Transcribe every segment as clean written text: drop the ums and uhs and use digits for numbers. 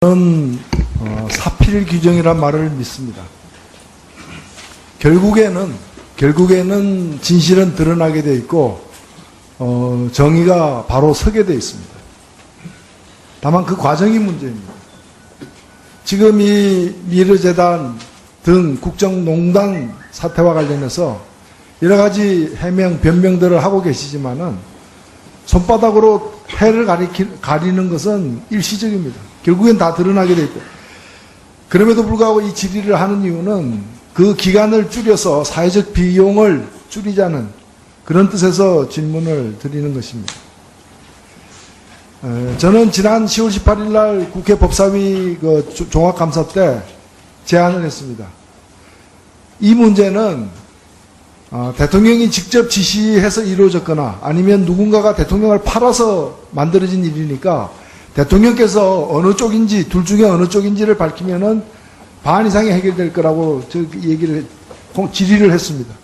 저는 사필 규정이란 말을 믿습니다. 결국에는 진실은 드러나게 돼 있고 정의가 바로 서게 돼 있습니다. 다만 그 과정이 문제입니다. 지금 이 미르재단 등 국정농단 사태와 관련해서 여러 가지 해명, 변명들을 하고 계시지만은 손바닥으로 해를 가리는 것은 일시적입니다. 결국엔 다 드러나게 돼 있고, 그럼에도 불구하고 이 질의를 하는 이유는 그 기간을 줄여서 사회적 비용을 줄이자는 그런 뜻에서 질문을 드리는 것입니다. 저는 지난 10월 18일 날 국회 법사위 종합감사 때 제안을 했습니다. 이 문제는 대통령이 직접 지시해서 이루어졌거나 아니면 누군가가 대통령을 팔아서 만들어진 일이니까 대통령께서 어느 쪽인지, 둘 중에 어느 쪽인지를 밝히면은 반 이상이 해결될 거라고 질의를 했습니다.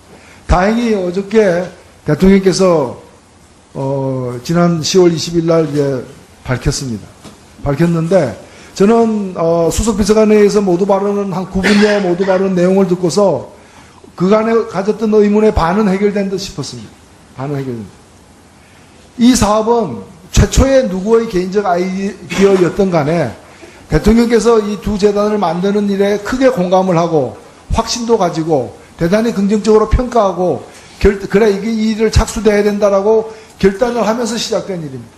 다행히 어저께 대통령께서 지난 10월 20일 날 이제 밝혔는데, 저는 수석비서관회의에서 모두 발언은 한 9분여 모두 발언 내용을 듣고서 그간에 가졌던 의문의 반은 해결된 듯 싶었습니다. 반은 해결됩니다. 이 사업은 최초의 누구의 개인적 아이디어였던 간에 대통령께서 이 두 재단을 만드는 일에 크게 공감을 하고 확신도 가지고 대단히 긍정적으로 평가하고 그래 이 일을 착수돼야 된다라고 결단을 하면서 시작된 일입니다.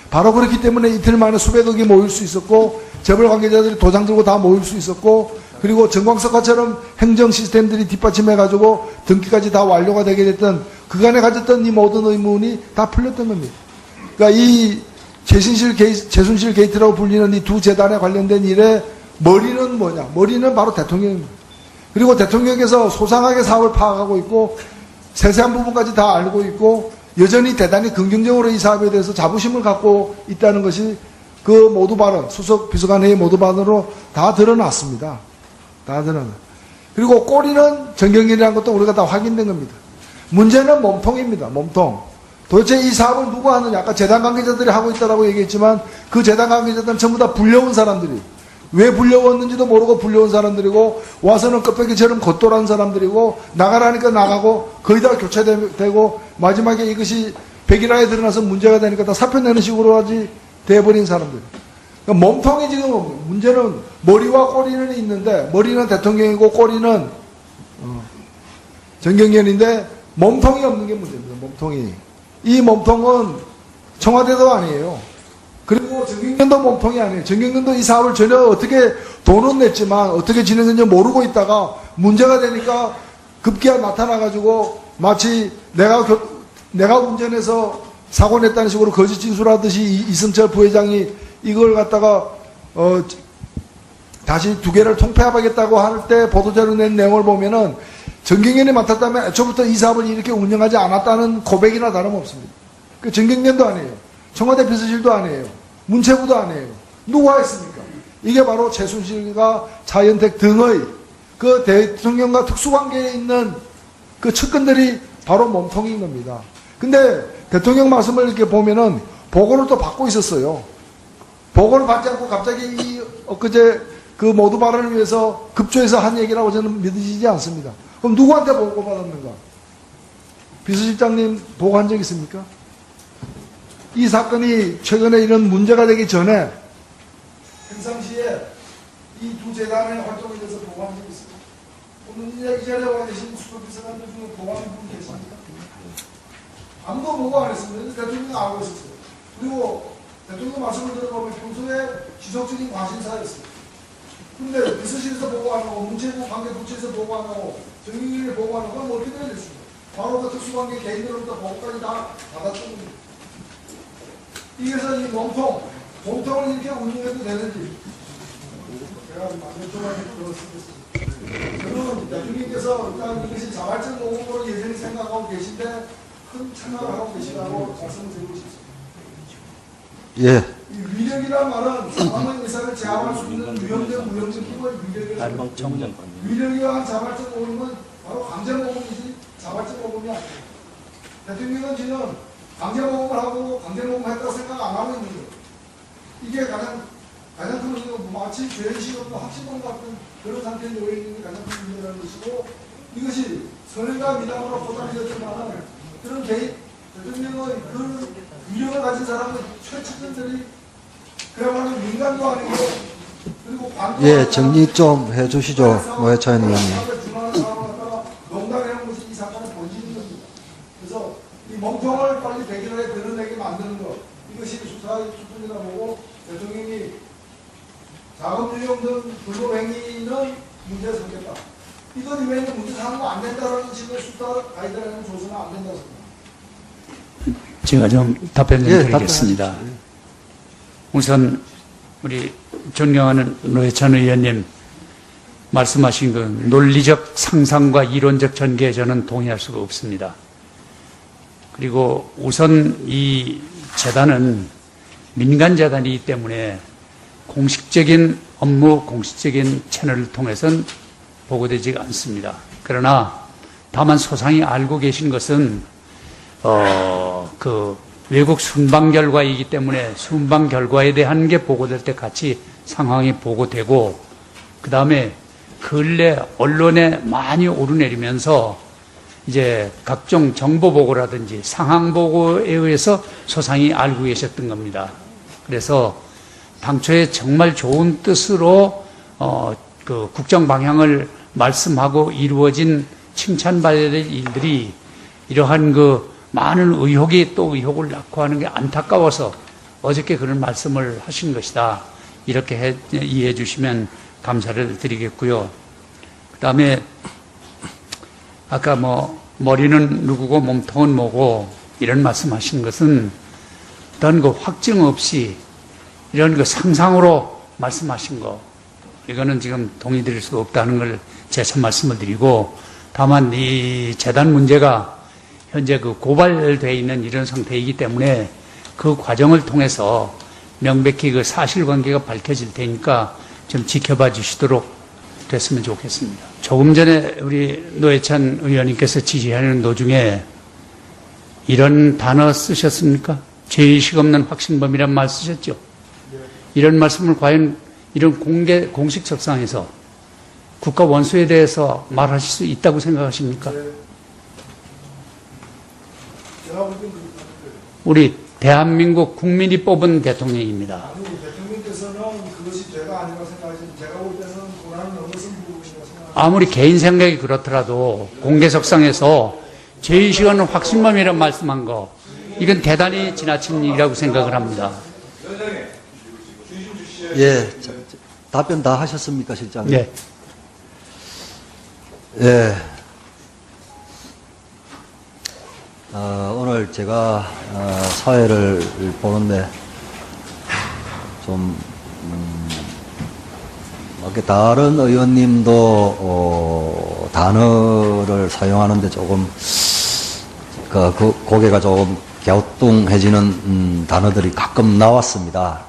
바로 그렇기 때문에 이틀 만에 수백억이 모일 수 있었고 재벌 관계자들이 도장 들고 다 모일 수 있었고, 그리고 정광석화처럼 행정 시스템들이 뒷받침해가지고 등기까지 다 완료가 되게 됐던 그간에 가졌던 이 모든 의문이 다 풀렸던 겁니다. 그러니까 이 최순실 게이트라고 불리는 이 두 재단에 관련된 일의 머리는 뭐냐? 머리는 바로 대통령입니다. 그리고 대통령께서 소상하게 사업을 파악하고 있고 세세한 부분까지 다 알고 있고 여전히 대단히 긍정적으로 이 사업에 대해서 자부심을 갖고 있다는 것이 그 모두 발언, 수석 비서관회의 모두 발언으로 다 드러났습니다. 다 드러나. 그리고 꼬리는 정경련이라는 것도 우리가 다 확인된 겁니다. 문제는 몸통입니다. 몸통. 도대체 이 사업을 누가 하느냐? 아까 재단 관계자들이 하고 있다라고 얘기했지만 그 재단 관계자들은 전부 다 불려온 사람들이, 왜 불려왔는지도 모르고 불려온 사람들이고 와서는 껍데기처럼 겉돌아온 사람들이고 나가라니까 나가고 거의 다 교체되고 마지막에 이것이 백일화에 드러나서 문제가 되니까 다 사표 내는 식으로 하지 돼버린 사람들. 그러니까 몸통이 지금 문제는 머리와 꼬리는 있는데 머리는 대통령이고 꼬리는 정경련인데 몸통이 없는 게 문제입니다. 몸통이. 이 몸통은 청와대도 아니에요. 그리고 정경련도 몸통이 아니에요. 정경련도 이 사업을 전혀 어떻게 돈은 냈지만 어떻게 진행했는지 모르고 있다가 문제가 되니까 급기야 나타나가지고 마치 내가 운전해서 사고 냈다는 식으로 거짓 진술하듯이 이승철 부회장이 이걸 갖다가 다시 두 개를 통폐합하겠다고 할 때 보도자료 낸 내용을 보면은 정경련이 맡았다면 애초부터 이 사업을 이렇게 운영하지 않았다는 고백이나 다름없습니다. 그 정경련도 아니에요. 청와대 비서실도 아니에요. 문체부도 아니에요. 누가 했습니까? 이게 바로 최순실과 차현택 등의 그 대통령과 특수관계에 있는 그 측근들이 바로 몸통인 겁니다. 근데 대통령 말씀을 이렇게 보면은 보고를 또 받고 있었어요. 보고를 받지 않고 갑자기 엊그제 그 모두 발언을 위해서 급조해서 한 얘기라고 저는 믿어지지 않습니다. 그럼 누구한테 보고받았는가? 비서실장님 보고한 적 있습니까? 이 사건이 최근에 이런 문제가 되기 전에 평상시에 이 두 재단의 활동에 대해서 보고한 적 있습니까? 오늘 이 자리에 와 계신 수석비서관들 중에 보고한 분 계십니까? 아무도 보고 안 했습니다. 대통령이 알고 있었어요. 그리고 대통령 말씀을 들어보면 평소에 지속적인 관심사였어요. 근데 비서실에서 보고 안 하고 문체부 관계부처에서 보고 안 하고 정경련이 보고 안 하고 그럼 어떻게 해야 됐습니까? 바로 그 특수관계 개인으로부터 보고까지 다 받았던 겁니다. 이래서 이 몸통을 이렇게 운영해도 되는지 제가 만족하게 들었습니다. 저는 대통령께서 일단 이것이 자발적 녹음으로 예전에 생각하고 계신데 큰 생각을 하고 계시다고 말씀을 드리고 싶습니다. 예. 위력이란 말은 사망의 의사를 제압할 수 있는 위험된 무력적 힘을 위력이라고 합니다. 위력이와 자발적 녹음은 바로 강제 녹음이지 자발적 녹음이 아니에요. 대통령은 지금 강제 녹음을 하고 강제 녹음을 했다고 생각 안 하고 있는 거예요. 이게 가장 가장 큰 문제가 마치 죄의식 없는 확신범 같은 그런 상태에 놓여 있는 게 가장 큰 문제라는 것이고, 이것이 선행과 미담으로 포장되었지만 그런 대통령의 그 위력을 가진 사람은 최측근들이 그야말로 민간도 아니고, 그리고 관도 예, 정리 좀 해주시죠, 노회찬 의원님. 농담하는 것이 이 사건의 본질인 겁니다. 그래서 이 멍청을 빨리 백일하게 드러내게 만드는 것, 이것이 수사의 수준이라 보고, 대통령이 자금률이 없는 불법행위는 문제가 생겼다. 이것 이외에는 문제 사항도 안 된다라는 식의 수사 가이드라인을 줘서는 안 된다고 생각합니다. 제가 좀 답변 좀 예, 드리겠습니다. 답변하십시오. 우선 우리 존경하는 노회찬 의원님 말씀하신 그 논리적 상상과 이론적 전개에 저는 동의할 수가 없습니다. 그리고 우선 이 재단은 민간재단이기 때문에 공식적인 업무, 공식적인 채널을 통해서는 보고되지 않습니다. 그러나 다만 소상히 알고 계신 것은 그 외국 순방 결과이기 때문에 순방 결과에 대한 게 보고될 때 같이 상황이 보고되고, 그 다음에 근래 언론에 많이 오르내리면서 이제 각종 정보 보고라든지 상황 보고에 의해서 소상히 알고 계셨던 겁니다. 그래서 당초에 정말 좋은 뜻으로 그 국정 방향을 말씀하고 이루어진 칭찬받아야 될 일들이 이러한 그 많은 의혹이 또 의혹을 낳고 하는 게 안타까워서 어저께 그런 말씀을 하신 것이다. 이렇게 이해해 주시면 감사를 드리겠고요. 그 다음에 아까 뭐 머리는 누구고 몸통은 뭐고 이런 말씀하신 것은 어떤 그 확증 없이 이런 그 상상으로 말씀하신 거, 이거는 지금 동의 드릴 수가 없다는 걸 재차 말씀을 드리고, 다만 이 재단 문제가 현재 그 고발되어 있는 이런 상태이기 때문에 그 과정을 통해서 명백히 그 사실관계가 밝혀질 테니까 좀 지켜봐 주시도록 됐으면 좋겠습니다. 조금 전에 우리 노회찬 의원님께서 지시하는 도중에 이런 단어 쓰셨습니까? 죄의식 없는 확신범이란 말 쓰셨죠? 이런 말씀을 과연 이런 공식 석상에서 국가 원수에 대해서 말하실 수 있다고 생각하십니까? 우리 대한민국 국민이 뽑은 대통령입니다. 아니, 대통령께서는 그것이 죄가 아니라고 생각하시는, 제가 볼 때는 고난을 넘어선 부분이라고 생각합니다. 아무리 개인 생각이 그렇더라도 공개석상에서 죄의식 없는 확신범이라는 말씀한 거, 이건 대단히 지나친 일이라고 생각을 합니다. 예, 답변 다 하셨습니까, 실장님? 네. 예. 오늘 제가 사회를 보는데 좀 이렇게 다른 의원님도 단어를 사용하는데 조금 그 고개가 조금 갸우뚱해지는 단어들이 가끔 나왔습니다.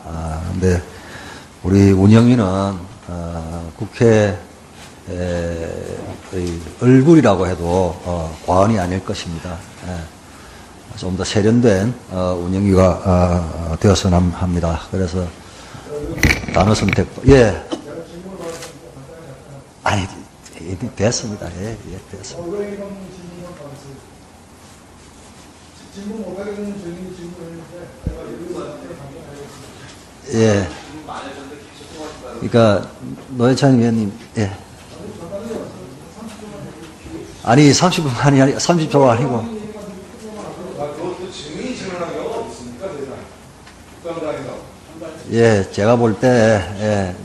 근데 우리 운영위는 국회 얼굴이라고 해도 과언이 아닐 것입니다. 좀 더 세련된 운영위가 되었으면 합니다. 그래서 단어 선택도 아니 됐습니다. 예, 됐습니다. 질문 못하게 되는 증인이 질문을 했는데 예. 그러니까 노회찬 의원님, 예. 아니 30분만이 아니 30초가 아니고. 예, 제가 볼 때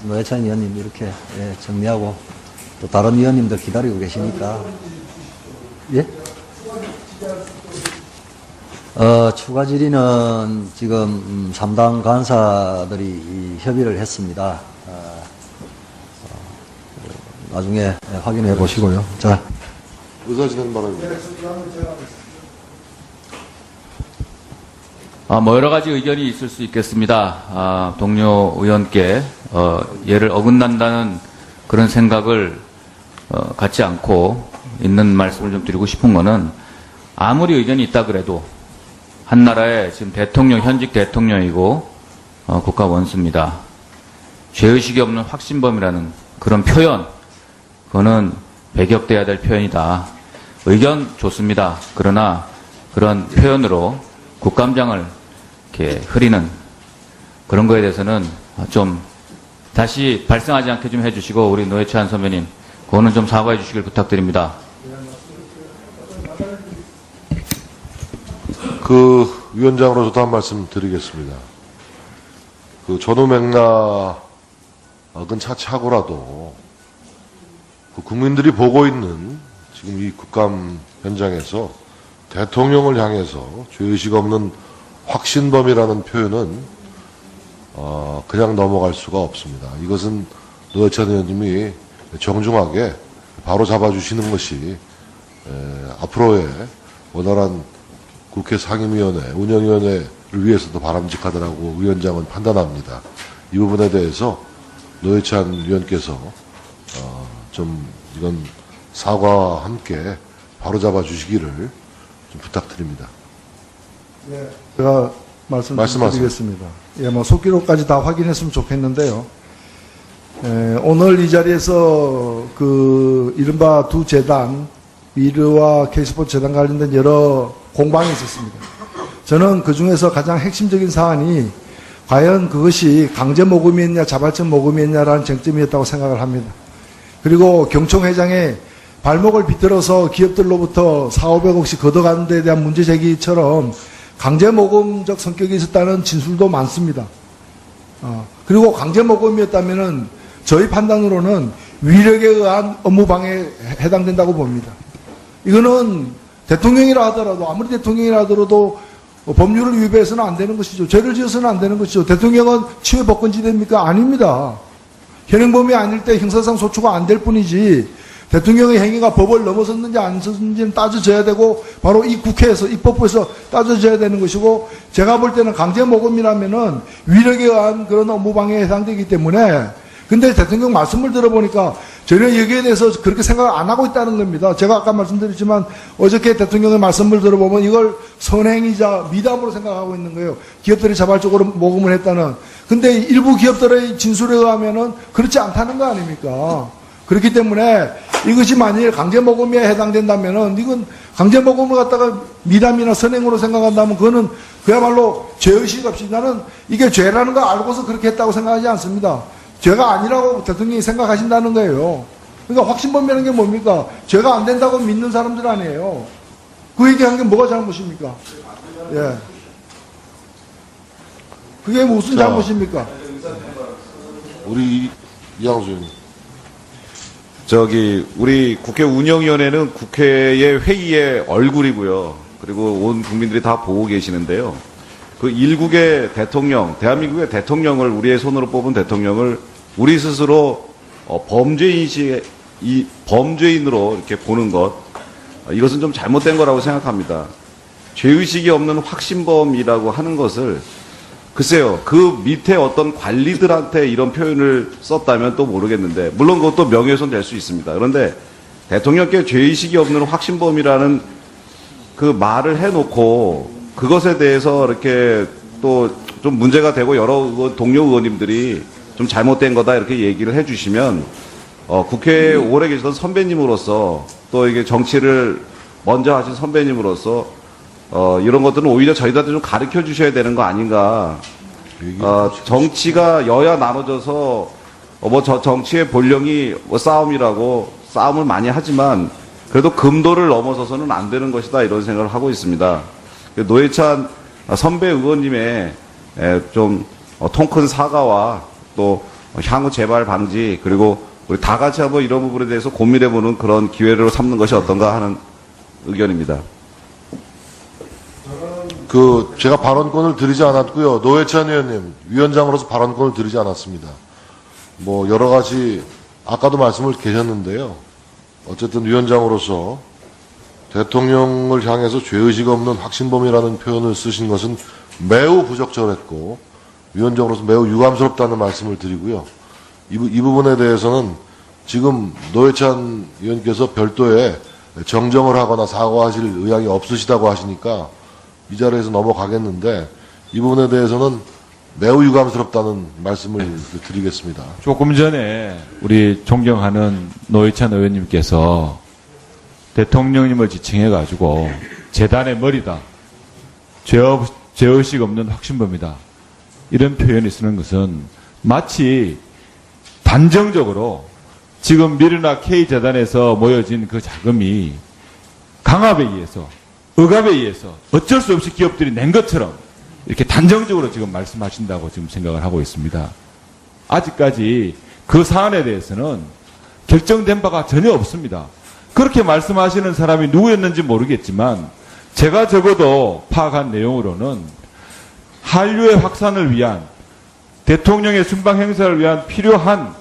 노회찬 의원님 이렇게 정리하고 또 다른 의원님들 기다리고 계시니까 예. 추가 질의는 지금 3당 간사들이 협의를 했습니다. 나중에 확인해 보시고요. 자. 의사진행 바랍니다. 뭐 여러 가지 의견이 있을 수 있겠습니다. 동료 의원께 예를 어긋난다는 그런 생각을 갖지 않고 있는 말씀을 좀 드리고 싶은 거는, 아무리 의견이 있다 그래도 한 나라의 지금 대통령, 현직 대통령이고 국가 원수입니다. 죄의식이 없는 확신범이라는 그런 표현, 그거는 배격돼야 될 표현이다. 의견 좋습니다. 그러나 그런 표현으로 국감장을 이렇게 흐리는 그런 거에 대해서는 좀 다시 발생하지 않게 좀 해주시고, 우리 노회찬 선배님, 그거는 좀 사과해 주시길 부탁드립니다. 그 위원장으로서도 한 말씀 드리겠습니다. 그 전후 맥락은 차치하고라도 그 국민들이 보고 있는 지금 이 국감 현장에서 대통령을 향해서 죄의식 없는 확신범이라는 표현은 그냥 넘어갈 수가 없습니다. 이것은 노회찬 의원님이 정중하게 바로 잡아주시는 것이 앞으로의 원활한 국회 상임위원회, 운영위원회를 위해서도 바람직하다라고 위원장은 판단합니다. 이 부분에 대해서 노회찬 위원께서 좀 이건 사과와 함께 바로 잡아주시기를 좀 부탁드립니다. 예, 제가 말씀드리겠습니다. 예, 뭐 속기록까지 다 확인했으면 좋겠는데요. 오늘 이 자리에서 그 이른바 두 재단, 미르와 K스포츠 재단 관련된 여러 공방이 있었습니다. 저는 그 중에서 가장 핵심적인 사안이 과연 그것이 강제 모금이었냐 자발적 모금이었냐라는 쟁점이었다고 생각을 합니다. 그리고 경총 회장의 발목을 비틀어서 기업들로부터 4,500억씩 걷어가는 데 대한 문제 제기처럼 강제 모금적 성격이 있었다는 진술도 많습니다. 그리고 강제 모금이었다면은 저희 판단으로는 위력에 의한 업무방해에 해당된다고 봅니다. 이거는 대통령이라 하더라도, 아무리 대통령이라 하더라도 법률을 위배해서는 안 되는 것이죠. 죄를 지어서는 안 되는 것이죠. 대통령은 치외 법권지대입니까? 아닙니다. 현행범이 아닐 때 형사상 소추가 안 될 뿐이지, 대통령의 행위가 법을 넘어섰는지 안 섰는지는 따져져야 되고, 바로 이 국회에서, 입법부에서 따져져야 되는 것이고, 제가 볼 때는 강제 모금이라면은 위력에 의한 그런 업무방해에 해당되기 때문에, 근데 대통령 말씀을 들어보니까 전혀 여기에 대해서 그렇게 생각을 안 하고 있다는 겁니다. 제가 아까 말씀드렸지만 어저께 대통령의 말씀을 들어보면 이걸 선행이자 미담으로 생각하고 있는 거예요. 기업들이 자발적으로 모금을 했다는. 근데 일부 기업들의 진술에 의하면은 그렇지 않다는 거 아닙니까? 그렇기 때문에 이것이 만일 강제 모금에 해당된다면은, 이건 강제 모금을 갖다가 미담이나 선행으로 생각한다면 그거는 그야말로 죄의식 없이, 나는 이게 죄라는 거 알고서 그렇게 했다고 생각하지 않습니다. 죄가 아니라고 대통령이 생각하신다는 거예요. 그러니까 확신범이라는 게 뭡니까? 죄가 안 된다고 믿는 사람들 아니에요. 그 얘기한 게 뭐가 잘못입니까? 예. 그게 무슨 잘못입니까? 우리 이양수 의원님. 우리 국회 운영위원회는 국회의 회의의 얼굴이고요. 그리고 온 국민들이 다 보고 계시는데요. 그 일국의 대통령, 대한민국의 대통령을, 우리의 손으로 뽑은 대통령을 우리 스스로 범죄인으로 이렇게 보는 것, 이것은 좀 잘못된 거라고 생각합니다. 죄의식이 없는 확신범이라고 하는 것을, 글쎄요, 그 밑에 어떤 관리들한테 이런 표현을 썼다면 또 모르겠는데, 물론 그것도 명예훼손 될 수 있습니다. 그런데 대통령께 죄의식이 없는 확신범이라는 그 말을 해놓고 그것에 대해서 이렇게 또 좀 문제가 되고 여러 동료 의원님들이 좀 잘못된 거다 이렇게 얘기를 해주시면, 국회에 오래 계시던 선배님으로서, 또 이게 정치를 먼저 하신 선배님으로서 이런 것들은 오히려 저희들한테 좀 가르쳐 주셔야 되는 거 아닌가. 정치가 여야 나눠져서 정치의 본령이 싸움이라고 싸움을 많이 하지만 그래도 금도를 넘어서서는 안 되는 것이다, 이런 생각을 하고 있습니다. 노회찬 선배 의원님의 좀 통큰 사과와 또 향후 재발 방지, 그리고 우리 다 같이 한번 이런 부분에 대해서 고민해보는 그런 기회를 삼는 것이 어떤가 하는 의견입니다. 제가 발언권을 드리지 않았고요. 노회찬 의원님, 위원장으로서 발언권을 드리지 않았습니다. 뭐 여러 가지 아까도 말씀을 계셨는데요. 어쨌든 위원장으로서 대통령을 향해서 죄의식 없는 확신범이라는 표현을 쓰신 것은 매우 부적절했고 위원장으로서 매우 유감스럽다는 말씀을 드리고요. 이 부분에 대해서는 지금 노회찬 의원께서 별도의 정정을 하거나 사과하실 의향이 없으시다고 하시니까 이 자리에서 넘어가겠는데, 이 부분에 대해서는 매우 유감스럽다는 말씀을 드리겠습니다. 조금 전에 우리 존경하는 노회찬 의원님께서 대통령님을 지칭해가지고 재단의 머리다, 죄의식 없는 확신범이다, 이런 표현을 쓰는 것은 마치 단정적으로 지금 미르나 K재단에서 모여진 그 자금이 강압에 의해서, 억압에 의해서 어쩔 수 없이 기업들이 낸 것처럼 이렇게 단정적으로 지금 말씀하신다고 지금 생각을 하고 있습니다. 아직까지 그 사안에 대해서는 결정된 바가 전혀 없습니다. 그렇게 말씀하시는 사람이 누구였는지 모르겠지만 제가 적어도 파악한 내용으로는 한류의 확산을 위한, 대통령의 순방 행사를 위한 필요한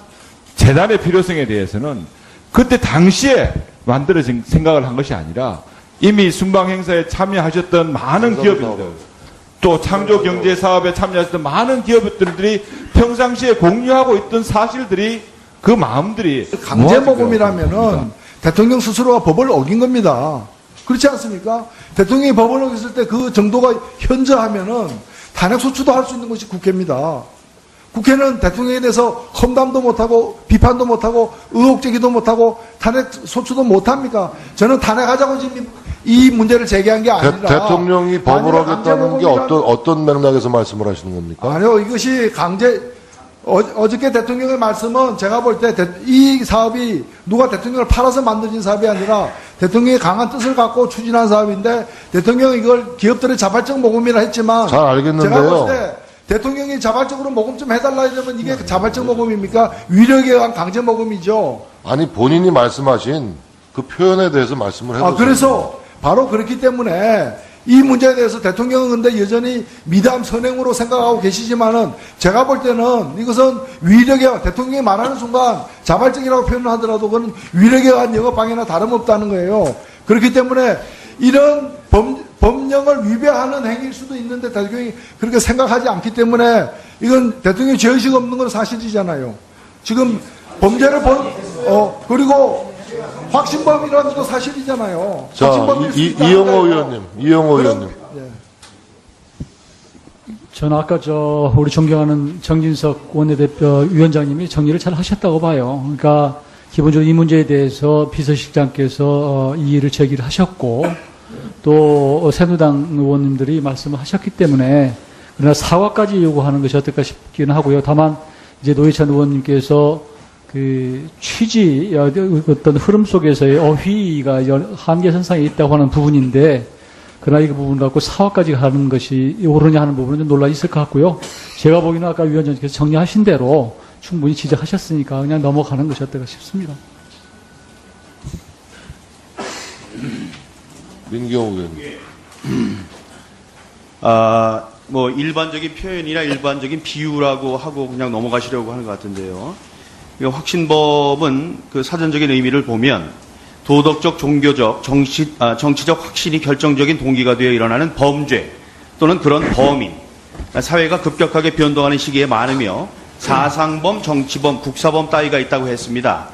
재단의 필요성에 대해서는 그때 당시에 만들어진 생각을 한 것이 아니라 이미 순방 행사에 참여하셨던 많은 기업인들, 또 창조 경제 사업에 참여하셨던 많은 기업들이 평상시에 공유하고 있던 사실들이, 그 마음들이 강제 모금이라면은 대통령 스스로가 법을 어긴 겁니다. 그렇지 않습니까? 대통령이 법을 어겼을 때 그 정도가 현저하면은 탄핵 소추도 할 수 있는 것이 국회입니다. 국회는 대통령에 대해서 험담도 못하고 비판도 못하고 의혹 제기도 못하고 탄핵 소추도 못합니까? 저는 탄핵하자고 지금 이 문제를 제기한 게 아니라 대통령이 법을 어겼다는 게 어떤 맥락에서 말씀을 하시는 겁니까? 아니요, 이것이 어저께 대통령의 말씀은 제가 볼 때 이 사업이 누가 대통령을 팔아서 만들어진 사업이 아니라 대통령의 강한 뜻을 갖고 추진한 사업인데, 대통령이 이걸 기업들의 자발적 모금이라 했지만 잘 알겠는데요. 제가 볼 때 대통령이 자발적으로 모금 좀 해달라 이러면 이게 자발적 모금입니까? 위력에 의한 강제 모금이죠. 아니, 본인이 말씀하신 그 표현에 대해서 말씀을 해보세요. 그래서 바로 그렇기 때문에 이 문제에 대해서 대통령은 근데 여전히 미담 선행으로 생각하고 계시지만은 제가 볼 때는 이것은 위력에, 대통령이 말하는 순간 자발적이라고 표현을 하더라도 그건 위력에 의한 영업방해나 다름없다는 거예요. 그렇기 때문에 이런 법령을 위배하는 행위일 수도 있는데 대통령이 그렇게 생각하지 않기 때문에 이건 대통령이 죄의식 없는 건 사실이잖아요. 지금 범죄를 그리고 확신범이라는 것도 사실이잖아요. 자, 이영호 의원님. 저는 아까 우리 존경하는 정진석 원내대표 위원장님이 정리를 잘 하셨다고 봐요. 그러니까 기본적으로 이 문제에 대해서 비서실장께서 이의를 제기를 하셨고, 또 새누리당 의원님들이 말씀을 하셨기 때문에, 그러나 사과까지 요구하는 것이 어떨까 싶기는 하고요. 다만 이제 노회찬 의원님께서 그 취지, 어떤 흐름 속에서의 어휘가 한계선상에 있다고 하는 부분인데, 그러나 이 부분 갖고 사과까지 하는 것이 옳으냐 하는 부분은 좀 논란이 있을 것 같고요. 제가 보기에는 아까 위원장님께서 정리하신 대로 충분히 지적하셨으니까 그냥 넘어가는 것이 어떨까 싶습니다. 민경호 의원님. 뭐 일반적인 표현이나 일반적인 비유라고 하고 그냥 넘어가시려고 하는 것 같은데요. 확신법은 그 사전적인 의미를 보면 도덕적, 종교적, 정치적 확신이 결정적인 동기가 되어 일어나는 범죄 또는 그런 범인, 사회가 급격하게 변동하는 시기에 많으며 사상범, 정치범, 국사범 따위가 있다고 했습니다.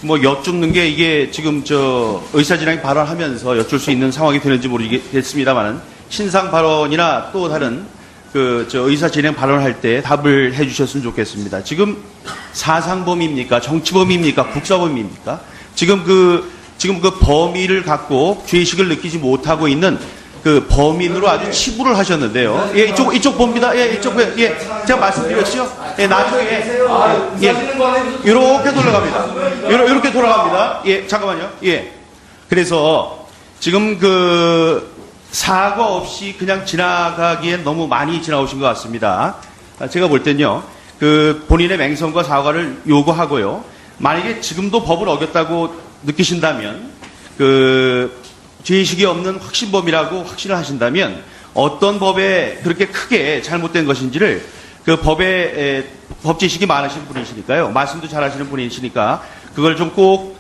뭐 여쭙는 게 이게 지금 의사진행이 발언하면서 여쭐 수 있는 상황이 되는지 모르겠습니다만은 신상 발언이나 또 다른 의사진행 발언할 때 답을 해주셨으면 좋겠습니다. 지금 사상범입니까? 정치범입니까? 국사범입니까? 지금 그 범위를 갖고 죄의식을 느끼지 못하고 있는 그 범인으로 아주 치부를 하셨는데요. 예, 이쪽 봅니다. 예, 예, 제가 말씀드렸죠? 예, 나중에, 이렇게 돌아갑니다. 이렇게 돌아갑니다. 예, 잠깐만요. 예. 그래서 지금 사과 없이 그냥 지나가기엔 너무 많이 지나오신 것 같습니다. 제가 볼 땐요, 본인의 맹성과 사과를 요구하고요. 만약에 지금도 법을 어겼다고 느끼신다면, 죄의식이 없는 확신범이라고 확신을 하신다면, 어떤 법에 그렇게 크게 잘못된 것인지를 법지식이 많으신 분이시니까요. 말씀도 잘 하시는 분이시니까, 그걸 좀 꼭,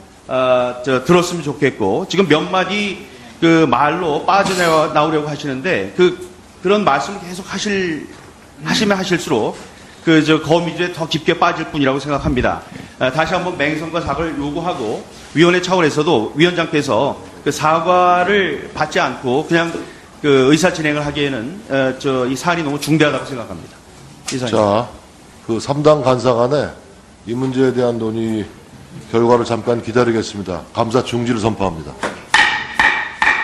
들었으면 좋겠고, 지금 몇 마디 말로 빠져나오려고 하시는데, 그런 말씀을 계속 하시면 하실수록, 거미줄에 더 깊게 빠질 뿐이라고 생각합니다. 다시 한번 맹성과 사과를 요구하고, 위원회 차원에서도 위원장께서 사과를 받지 않고 그냥 의사 진행을 하기에는 이 사안이 너무 중대하다고 생각합니다. 이상입니다. 자, 그 3당 간사간에 이 문제에 대한 논의 결과를 잠깐 기다리겠습니다. 감사 중지를 선포합니다.